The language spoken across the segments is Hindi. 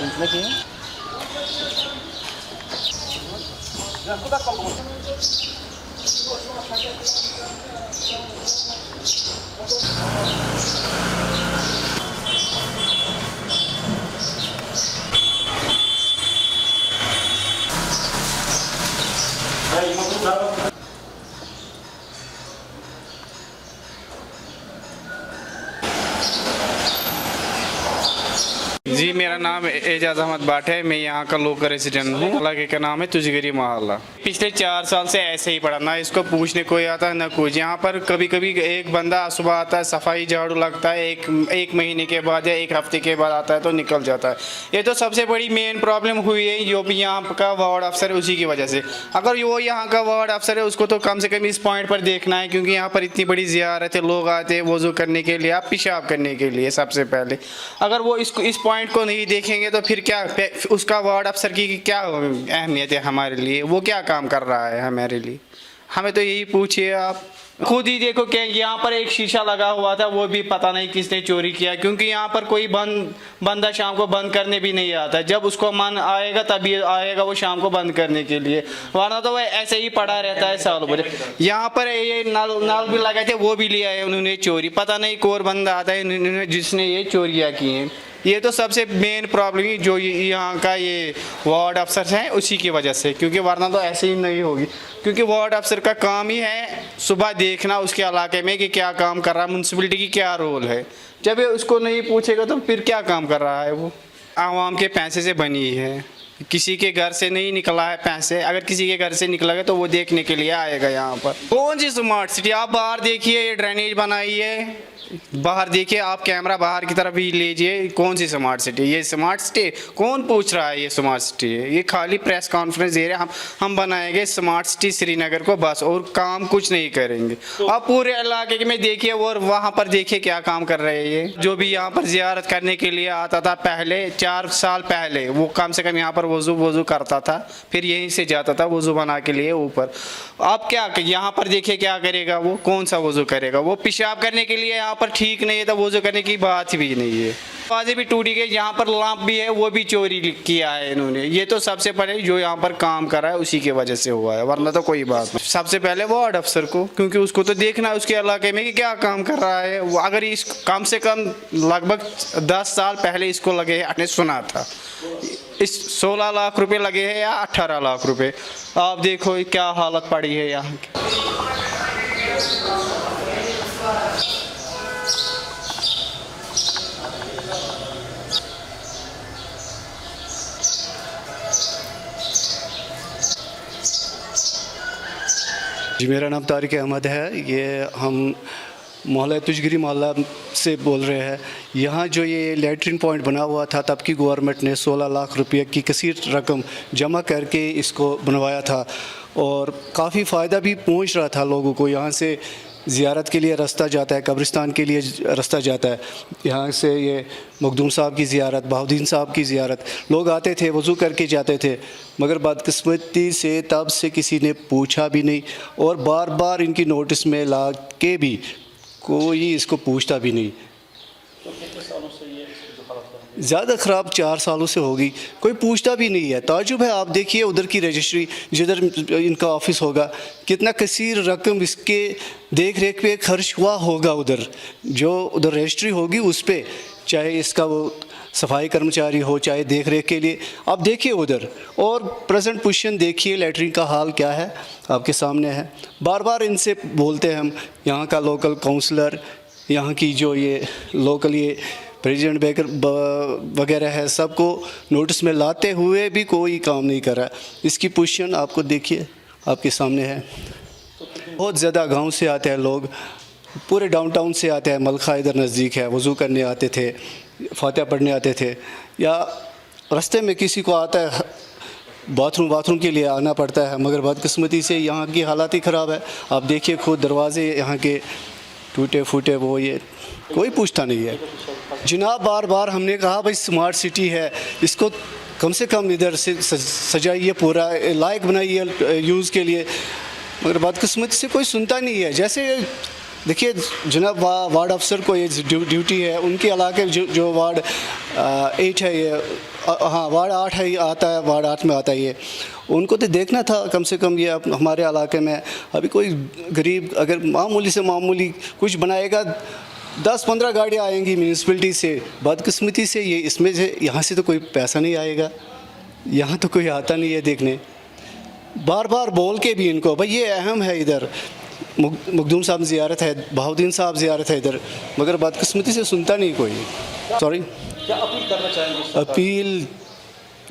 Ismek iyi. जी, मेरा नाम एजाज अहमद भाट है। मैं यहाँ का लोकल रेजिडेंट हूँ। इलाके का नाम है तुजगरी मोहल्ला। पिछले 4 साल से ऐसे ही पड़ा, ना इसको पूछने कोई आता है ना कुछ। यहाँ पर कभी कभी एक बंदा सुबह आता है, सफाई झाड़ू लगता है, एक महीने के बाद या एक हफ्ते के बाद आता है तो निकल जाता है। ये तो सबसे बड़ी मेन प्रॉब्लम हुई है जो भी यहाँ का वार्ड अफसर है उसी की वजह से। अगर वो यहाँ का वार्ड अफसर है उसको तो कम से कम इस पॉइंट पर देखना है, क्योंकि यहाँ पर इतनी बड़ी ज़ियारत है, लोग आते हैं वज़ू करने के लिए, पेशाब करने के लिए सबसे पहले। अगर वो इस पॉइंट को नहीं देखेंगे तो फिर क्या उसका वार्ड अफसर की क्या अहमियत है हमारे लिए? वो क्या काम कर रहा है हमारे लिए? हमें तो यही पूछिए आप। खुद ही देखो कि यहाँ पर एक शीशा लगा हुआ था, वो भी पता नहीं किसने चोरी किया, क्योंकि यहाँ पर कोई बंदा शाम को बंद करने भी नहीं आता। जब उसको मन आएगा तभी आएगा वो शाम को बंद करने के लिए, वरना तो वह ऐसे ही पड़ा रहता है सालों भर। यहाँ पर ये नल भी लगाए थे, वो भी लिया है उन्होंने चोरी। पता नहीं कौन बंदा आता है जिसने ये चोरियाँ की हैं। ये तो सबसे मेन प्रॉब्लम ही जो यहाँ का ये वार्ड अफसर है उसी की वजह से, क्योंकि वरना तो ऐसे ही नहीं होगी। क्योंकि वार्ड अफसर का काम ही है सुबह देखना उसके इलाके में कि क्या काम कर रहा है, म्यूनसिपलिटी की क्या रोल है। जब ये उसको नहीं पूछेगा तो फिर क्या काम कर रहा है वो? आवाम के पैसे से बनी है, किसी के घर से नहीं निकला है पैसे। अगर किसी के घर से निकलेगा तो वो देखने के लिए आएगा यहाँ पर। कौन सी स्मार्ट सिटी? आप बाहर देखिए, ये ड्रेनेज बनाई है, बाहर देखिए, आप कैमरा बाहर की तरफ ही लीजिए। कौन सी स्मार्ट सिटी? ये स्मार्ट सिटी कौन पूछ रहा है? ये स्मार्ट सिटी है, ये खाली प्रेस कॉन्फ्रेंस दे रहे हैं हम बनाएंगे स्मार्ट सिटी श्रीनगर को बस, और काम कुछ नहीं करेंगे। आप पूरे इलाके में देखिए और वहाँ पर देखिए क्या काम कर रहे हैं ये। जो भी यहाँ पर जियारत करने के लिए आता था पहले 4 साल पहले, वो कम से कम यहाँ पर वज़ू करता था, फिर यहीं से जाता था वज़ू बना के लिए ऊपर। अब क्या यहाँ पर देखिए क्या करेगा वो? कौन सा वज़ू करेगा वो? पेशाब करने के लिए यहाँ पर ठीक नहीं है तो वज़ू करने की बात भी नहीं है। दरवाजे भी टूटी गई, यहाँ पर लैंप भी है वो भी चोरी किया है इन्होंने। ये तो सबसे पहले जो यहाँ पर काम कर रहा है उसी की वजह से हुआ है, वरना तो कोई बात नहीं। सबसे पहले वार्ड अफसर को, क्योंकि उसको तो देखना है उसके इलाके में कि क्या काम कर रहा है वो। अगर इस कम से कम लगभग 10 साल पहले इसको लगे, आपने सुना था इस 16 लाख रुपए लगे हैं या 18 लाख रुपए। आप देखो क्या हालत पड़ी है यहाँ की। जी, मेरा नाम तारिक अहमद है। ये हम मोहल्ला तुजगरी मोहल्ला से बोल रहे हैं। यहाँ जो ये लैट्रिन पॉइंट बना हुआ था, तब की गवर्नमेंट ने 16 लाख रुपये की कसीर रकम जमा करके इसको बनवाया था और काफ़ी फ़ायदा भी पहुँच रहा था लोगों को। यहाँ से ज़ियारत के लिए रास्ता जाता है, कब्रिस्तान के लिए रास्ता जाता है। यहाँ से ये मखदूम साहब की ज़ियारत, बहाउद्दीन साहब की ज़ियारत, लोग आते थे वज़ू करके जाते थे। मगर बदकिस्मती से तब से किसी ने पूछा भी नहीं और बार बार इनकी नोटिस में ला के भी कोई इसको पूछता भी नहीं। ज़्यादा ख़राब 4 सालों से होगी, कोई पूछता भी नहीं है। ताजुब है, आप देखिए उधर की रजिस्ट्री जिधर इनका ऑफिस होगा, कितना कसीर रकम इसके देख रेख पे खर्च हुआ होगा। उधर जो उधर रजिस्ट्री होगी उस पर, चाहे इसका वो सफाई कर्मचारी हो चाहे देख रेख के लिए, आप देखिए उधर। और प्रेजेंट पोजीशन देखिए, लैट्रिन का हाल क्या है आपके सामने है। बार बार इनसे बोलते हैं हम, यहाँ का लोकल काउंसलर, यहाँ की जो ये लोकल ये प्रेसिडेंट बेकर वगैरह है, सबको नोटिस में लाते हुए भी कोई काम नहीं कर रहा। इसकी पोजीशन आपको देखिए, आपके सामने है। बहुत ज़्यादा गांव से आते हैं लोग, पूरे डाउनटाउन से आते हैं। मलखा इधर नज़दीक है, वज़ू करने आते थे, फातिहा पढ़ने आते थे, या रास्ते में किसी को आता है बाथरूम के लिए आना पड़ता है। मगर बदकिस्मती से यहाँ की हालात ही ख़राब है। आप देखिए खुद दरवाजे यहाँ के टूटे फूटे, वो ये कोई पूछता नहीं है। जनाब बार बार हमने कहा भाई स्मार्ट सिटी है, इसको कम से कम इधर से सजाइए, पूरा लायक बनाइए यूज़ के लिए, मगर बदकिस्मती से कोई सुनता नहीं है। जैसे देखिए जनाब वार्ड अफसर को ये ड्यूटी है, उनके इलाके जो वार्ड 8 है ये, हाँ वार्ड 8 है, ये आता है, वार्ड 8 में आता है ये, उनको तो देखना था कम से कम ये हमारे इलाके में अभी कोई गरीब अगर मामूली से मामूली कुछ बनाएगा 10-15 गाड़ियाँ आएंगी म्यूनसिपलिटी से, बदकिस्मती से ये इसमें से यहाँ से तो कोई पैसा नहीं आएगा, यहाँ तो कोई आता नहीं है देखने। बार बार बोल के भी इनको भाई ये अहम है, इधर मखदूम साहब ज़ियारत है, बहाउद्दीन साहब ज़ियारत है इधर, मगर बदकिस्मती से सुनता नहीं कोई। सॉरी, क्या अपील करना चाहेंगे? अपील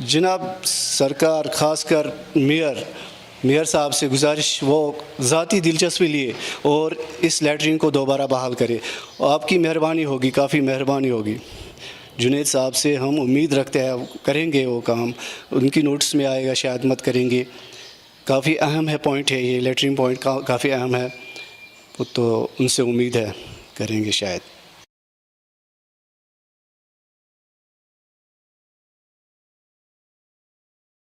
जनाब सरकार ख़ासकर मेयर साहब से गुजारिश, वो ज़ाती दिलचस्पी लिए और इस लैट्रिन को दोबारा बहाल करे। आपकी मेहरबानी होगी, काफ़ी मेहरबानी होगी। जुनैद साहब से हम उम्मीद रखते हैं करेंगे वो काम, उनकी नोटिस में आएगा शायद मत करेंगे। काफ़ी अहम है पॉइंट है ये, लैट्रिन पॉइंट काफ़ी अहम है, तो उनसे उम्मीद है करेंगे शायद।